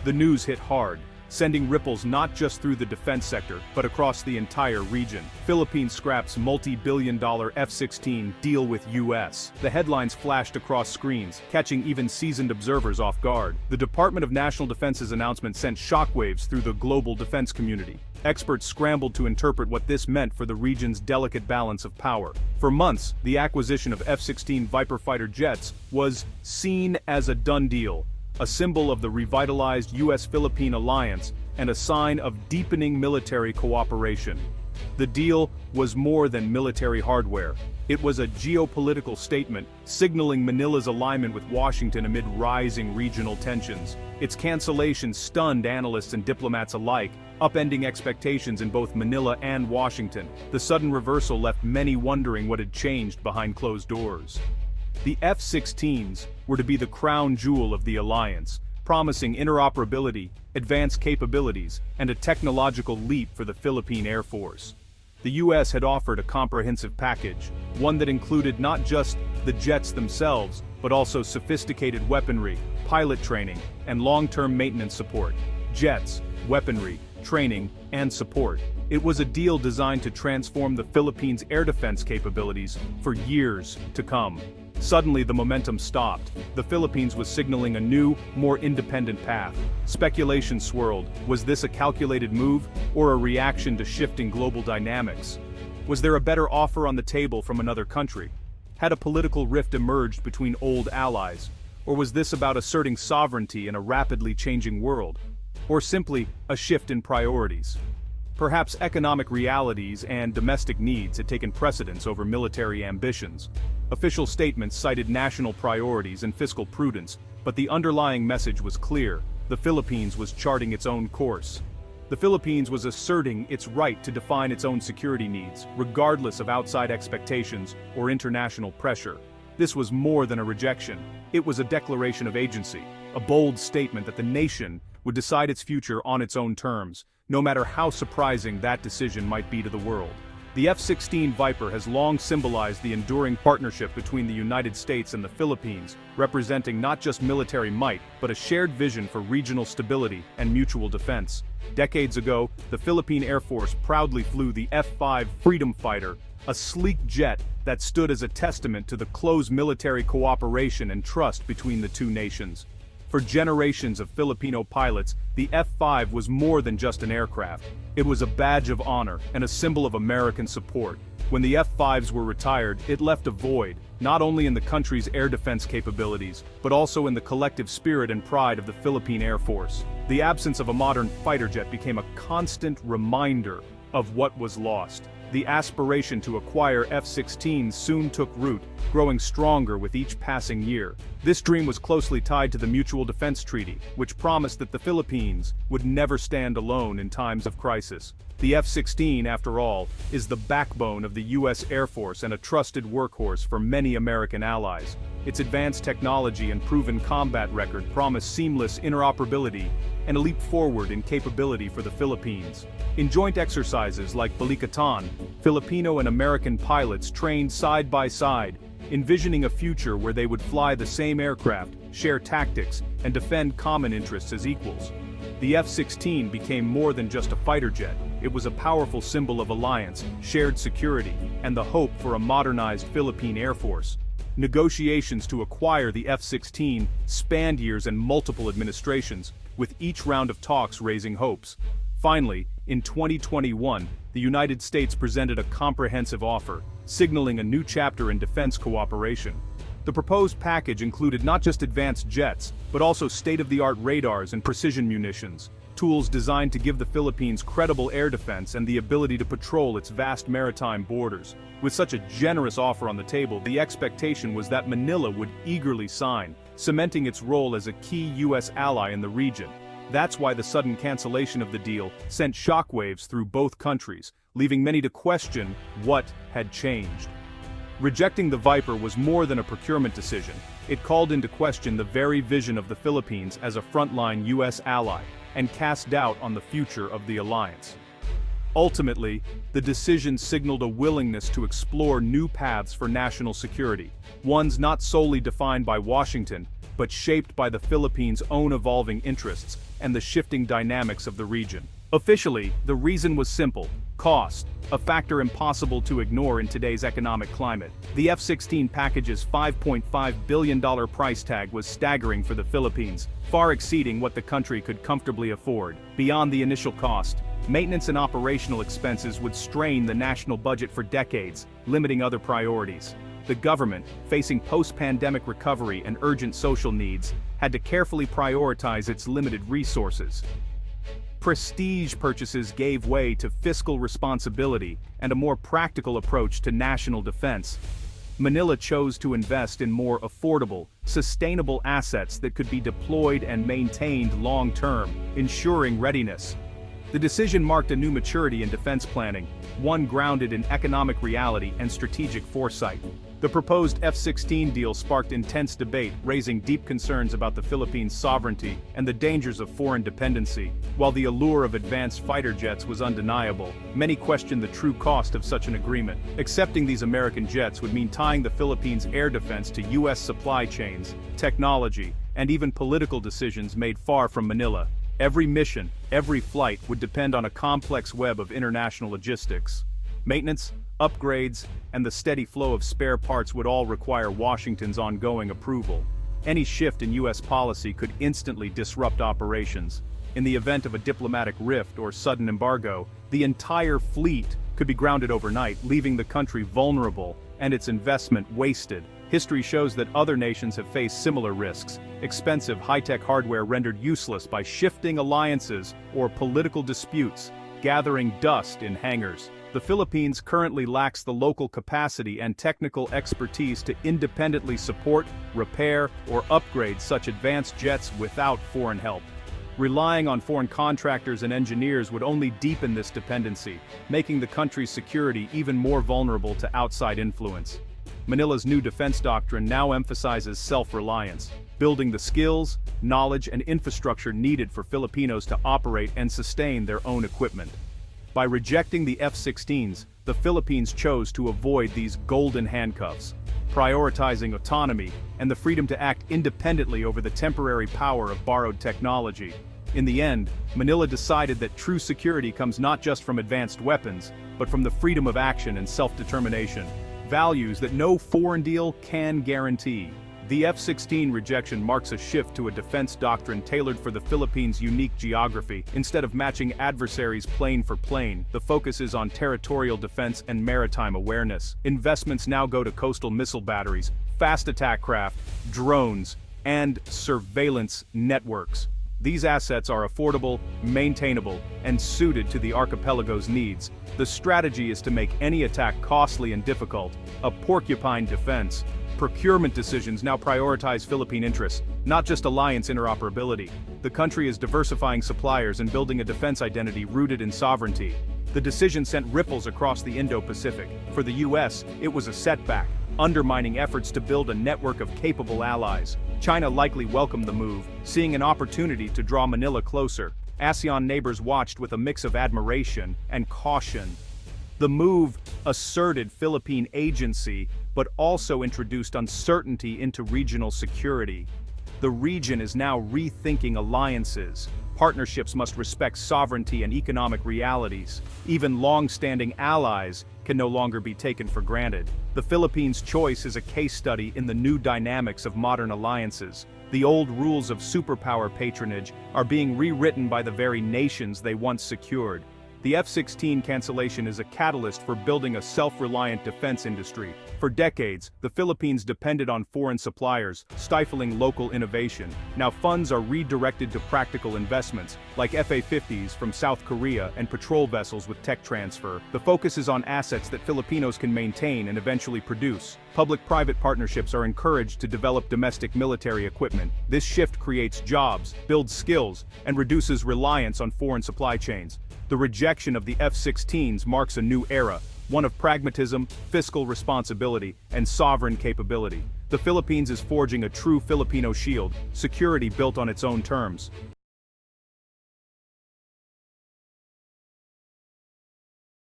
The news hit hard, sending ripples not just through the defense sector, but across the entire region. Philippines scraps multi-billion-dollar F-16 deal with US. The headlines flashed across screens, catching even seasoned observers off guard. The Department of National Defense's announcement sent shockwaves through the global defense community. Experts scrambled to interpret what this meant for the region's delicate balance of power. For months, the acquisition of F-16 Viper fighter jets was seen as a done deal, a symbol of the revitalized US-Philippine alliance and a sign of deepening military cooperation. The deal was more than military hardware. It was a geopolitical statement, signaling Manila's alignment with Washington amid rising regional tensions. Its cancellation stunned analysts and diplomats alike, upending expectations in both Manila and Washington. The sudden reversal left many wondering what had changed behind closed doors. The F-16s were to be the crown jewel of the alliance, promising interoperability, advanced capabilities, and a technological leap for the Philippine Air Force. The US had offered a comprehensive package, one that included not just the jets themselves, but also sophisticated weaponry, pilot training, and long-term maintenance support. Jets, weaponry, training, and support. It was a deal designed to transform the Philippines' air defense capabilities for years to come. Suddenly the momentum stopped. The Philippines was signaling a new, more independent path. Speculation swirled. Was this a calculated move, or a reaction to shifting global dynamics? Was there a better offer on the table from another country? Had a political rift emerged between old allies? Or was this about asserting sovereignty in a rapidly changing world? Or simply a shift in priorities? Perhaps economic realities and domestic needs had taken precedence over military ambitions. Official statements cited national priorities and fiscal prudence, but the underlying message was clear: the Philippines was charting its own course. The Philippines was asserting its right to define its own security needs, regardless of outside expectations or international pressure. This was more than a rejection. It was a declaration of agency, a bold statement that the nation would decide its future on its own terms, no matter how surprising that decision might be to the world. The F-16 Viper has long symbolized the enduring partnership between the United States and the Philippines, representing not just military might, but a shared vision for regional stability and mutual defense. Decades ago, the Philippine Air Force proudly flew the F-5 Freedom Fighter, a sleek jet that stood as a testament to the close military cooperation and trust between the two nations. For generations of Filipino pilots, the F-5 was more than just an aircraft. It was a badge of honor and a symbol of American support. When the F-5s were retired, it left a void, not only in the country's air defense capabilities, but also in the collective spirit and pride of the Philippine Air Force. The absence of a modern fighter jet became a constant reminder of what was lost. The aspiration to acquire F-16s soon took root, growing stronger with each passing year. This dream was closely tied to the Mutual Defense Treaty, which promised that the Philippines would never stand alone in times of crisis. The F-16, after all, is the backbone of the U.S. Air Force and a trusted workhorse for many American allies. Its advanced technology and proven combat record promise seamless interoperability and a leap forward in capability for the Philippines. In joint exercises like Balikatan, Filipino and American pilots trained side by side, envisioning a future where they would fly the same aircraft, share tactics, and defend common interests as equals. The F-16 became more than just a fighter jet. It was a powerful symbol of alliance, shared security, and the hope for a modernized Philippine Air Force. Negotiations to acquire the F-16 spanned years and multiple administrations, with each round of talks raising hopes. Finally, in 2021, the United States presented a comprehensive offer, signaling a new chapter in defense cooperation. The proposed package included not just advanced jets, but also state-of-the-art radars and precision munitions, tools designed to give the Philippines credible air defense and the ability to patrol its vast maritime borders. With such a generous offer on the table, the expectation was that Manila would eagerly sign, cementing its role as a key U.S. ally in the region. That's why the sudden cancellation of the deal sent shockwaves through both countries, leaving many to question what had changed. Rejecting the Viper was more than a procurement decision. It called into question the very vision of the Philippines as a frontline U.S. ally, and cast doubt on the future of the alliance. Ultimately, the decision signaled a willingness to explore new paths for national security, ones not solely defined by Washington, but shaped by the Philippines' own evolving interests and the shifting dynamics of the region. Officially, the reason was simple: cost, a factor impossible to ignore in today's economic climate. The F-16 package's $5.5 billion price tag was staggering for the Philippines, far exceeding what the country could comfortably afford. Beyond the initial cost, maintenance and operational expenses would strain the national budget for decades, limiting other priorities. The government, facing post-pandemic recovery and urgent social needs, had to carefully prioritize its limited resources. Prestige purchases gave way to fiscal responsibility and a more practical approach to national defense. Manila chose to invest in more affordable, sustainable assets that could be deployed and maintained long-term, ensuring readiness. The decision marked a new maturity in defense planning, one grounded in economic reality and strategic foresight. The proposed F-16 deal sparked intense debate, raising deep concerns about the Philippines' sovereignty and the dangers of foreign dependency. While the allure of advanced fighter jets was undeniable, many questioned the true cost of such an agreement. Accepting these American jets would mean tying the Philippines' air defense to U.S. supply chains, technology, and even political decisions made far from Manila. Every mission, every flight would depend on a complex web of international logistics. Maintenance, upgrades, and the steady flow of spare parts would all require Washington's ongoing approval. Any shift in U.S. policy could instantly disrupt operations. In the event of a diplomatic rift or sudden embargo, the entire fleet could be grounded overnight, leaving the country vulnerable and its investment wasted. History shows that other nations have faced similar risks, expensive high-tech hardware rendered useless by shifting alliances or political disputes, gathering dust in hangars. The Philippines currently lacks the local capacity and technical expertise to independently support, repair, or upgrade such advanced jets without foreign help. Relying on foreign contractors and engineers would only deepen this dependency, making the country's security even more vulnerable to outside influence. Manila's new defense doctrine now emphasizes self-reliance, building the skills, knowledge, and infrastructure needed for Filipinos to operate and sustain their own equipment. By rejecting the F-16s, the Philippines chose to avoid these golden handcuffs, prioritizing autonomy and the freedom to act independently over the temporary power of borrowed technology. In the end, Manila decided that true security comes not just from advanced weapons, but from the freedom of action and self-determination, values that no foreign deal can guarantee. The F-16 rejection marks a shift to a defense doctrine tailored for the Philippines' unique geography. Instead of matching adversaries plane for plane, the focus is on territorial defense and maritime awareness. Investments now go to coastal missile batteries, fast attack craft, drones, and surveillance networks. These assets are affordable, maintainable, and suited to the archipelago's needs. The strategy is to make any attack costly and difficult, a porcupine defense. Procurement decisions now prioritize Philippine interests, not just alliance interoperability. The country is diversifying suppliers and building a defense identity rooted in sovereignty. The decision sent ripples across the Indo-Pacific. For the U.S., it was a setback, undermining efforts to build a network of capable allies. China likely welcomed the move, seeing an opportunity to draw Manila closer. ASEAN neighbors watched with a mix of admiration and caution. The move asserted Philippine agency, but also introduced uncertainty into regional security. The region is now rethinking alliances. Partnerships must respect sovereignty and economic realities. Even long-standing allies can no longer be taken for granted. The Philippines' choice is a case study in the new dynamics of modern alliances. The old rules of superpower patronage are being rewritten by the very nations they once secured. The F-16 cancellation is a catalyst for building a self-reliant defense industry. For decades, the Philippines depended on foreign suppliers, stifling local innovation. Now funds are redirected to practical investments, like FA-50s from South Korea and patrol vessels with tech transfer. The focus is on assets that Filipinos can maintain and eventually produce. Public-private partnerships are encouraged to develop domestic military equipment. This shift creates jobs, builds skills, and reduces reliance on foreign supply chains. The rejection of the F-16s marks a new era, one of pragmatism, fiscal responsibility, and sovereign capability. The Philippines is forging a true Filipino shield, security built on its own terms.